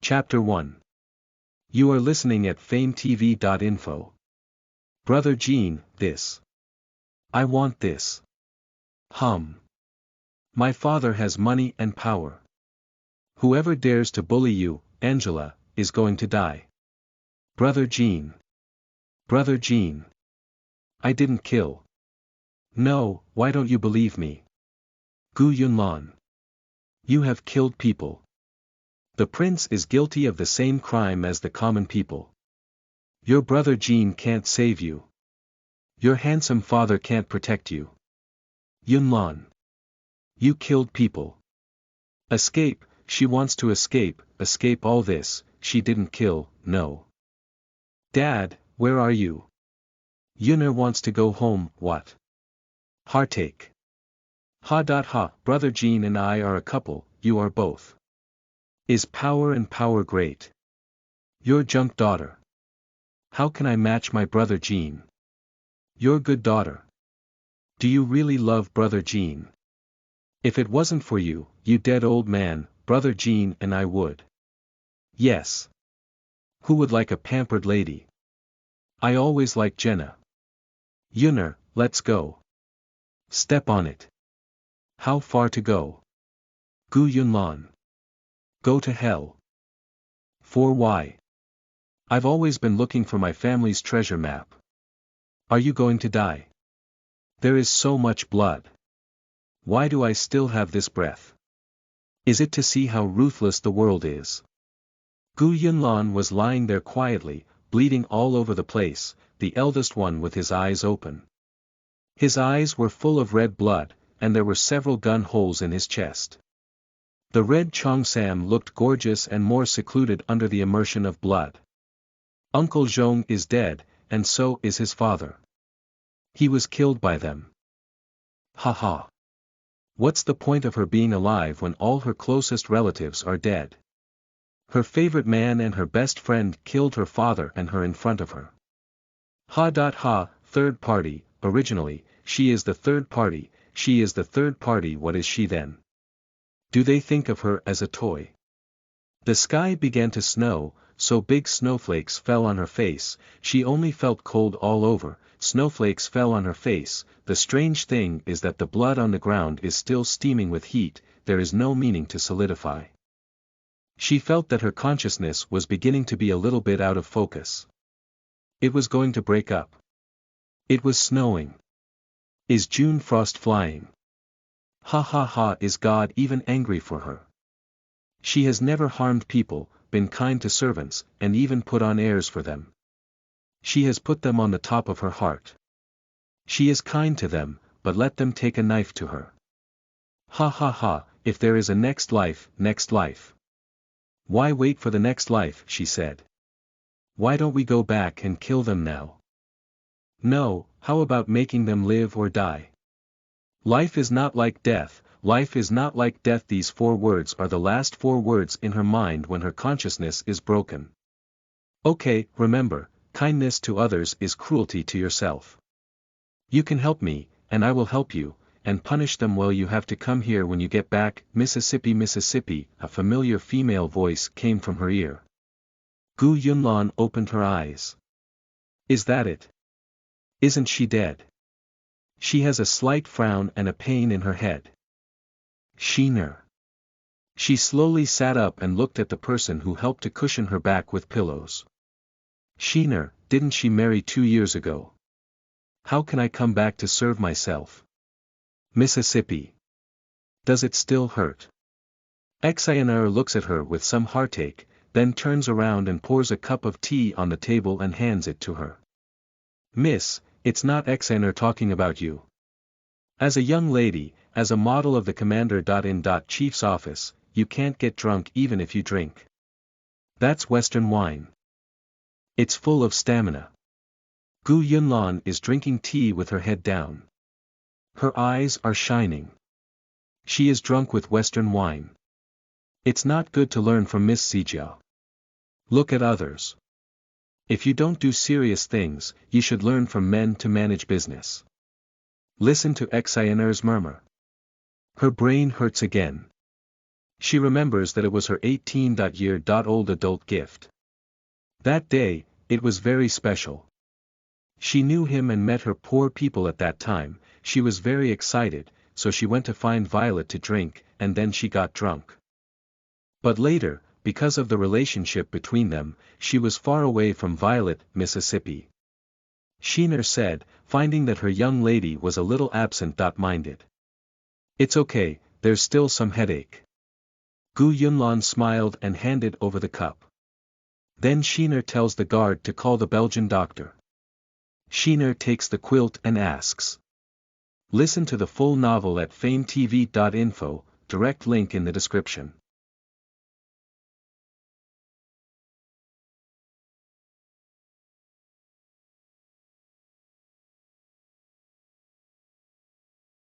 Chapter 1. You are listening at FameTV.info. Brother Gene, this. I want this. My father has money and power. Whoever dares to bully you, Angela, is going to die. Brother Gene. Brother Gene. I didn't kill. No, why don't you believe me? Gu Yunlan. You have killed people. The prince is guilty of the same crime as the common people. Your brother Gene can't save you. Your handsome father can't protect you. Yunlan. You killed people. Escape, she wants to escape all this, she didn't kill, no. Dad, where are you? Yunner wants to go home, what? Heartache. Ha. Brother Gene and I are a couple, you are both. Is power and power great? Your junk daughter. How can I match my brother Gene? Your good daughter. Do you really love brother Gene? If it wasn't for you, you dead old man, brother Gene and I would. Yes. Who would like a pampered lady? I always like Jenna. Yunner, let's go. Step on it. How far to go? Gu Yunlan. Go to hell. For why? I've always been looking for my family's treasure map. Are you going to die? There is so much blood. Why do I still have this breath? Is it to see how ruthless the world is? Gu Yunlan was lying there quietly, bleeding all over the place, the eldest one with his eyes open. His eyes were full of red blood, and there were several gun holes in his chest. The red Cheongsam looked gorgeous and more secluded under the immersion of blood. Uncle Zhong is dead, and so is his father. He was killed by them. Ha. What's the point of her being alive when all her closest relatives are dead? Her favorite man and her best friend killed her father and her in front of her. Ha. Third party, originally, she is the third party, what is she then? Do they think of her as a toy? The sky began to snow, so big snowflakes fell on her face, she only felt cold all over, snowflakes fell on her face, the strange thing is that the blood on the ground is still steaming with heat, there is no meaning to solidify. She felt that her consciousness was beginning to be a little bit out of focus. It was going to break up. It was snowing. Is June frost flying? Ha. Is God even angry for her? She has never harmed people, been kind to servants, and even put on airs for them. She has put them on the top of her heart. She is kind to them, but let them take a knife to her. Ha. If there is a next life. Why wait for the next life, she said. Why don't we go back and kill them now? No, how about making them live or die? Life is not like death, these 4 words are the last 4 words in her mind when her consciousness is broken. Okay, remember, kindness to others is cruelty to yourself. You can help me, and I will help you, and punish them well you have to come here when you get back, Mississippi, a familiar female voice came from her ear. Gu Yunlan opened her eyes. Is that it? Isn't she dead? She has a slight frown and a pain in her head. Sheener. She slowly sat up and looked at the person who helped to cushion her back with pillows. Sheener, didn't she marry 2 years ago? How can I come back to serve myself? Mississippi. Does it still hurt? Xiner looks at her with some heartache, then turns around and pours a cup of tea on the table and hands it to her. Miss, it's not Xiner talking about you. As a young lady, as a model of the Commander.in. Chief's office, you can't get drunk even if you drink. That's Western wine. It's full of stamina. Gu Yunlan is drinking tea with her head down. Her eyes are shining. She is drunk with Western wine. It's not good to learn from Miss Sijia. Look at others. If you don't do serious things, you should learn from men to manage business. Listen to Xiner's murmur. Her brain hurts again. She remembers that it was her 18-year-old adult gift. That day, it was very special. She knew him and met her poor people at that time. She was very excited, so she went to find Violet to drink, and then she got drunk. But later, because of the relationship between them, she was far away from Violet, Mississippi. Sheener said, finding that her young lady was a little absent-minded. It's okay, there's still some headache. Gu Yunlan smiled and handed over the cup. Then Sheener tells the guard to call the Belgian doctor. Sheener takes the quilt and asks. Listen to the full novel at FameTV.info, direct link in the description.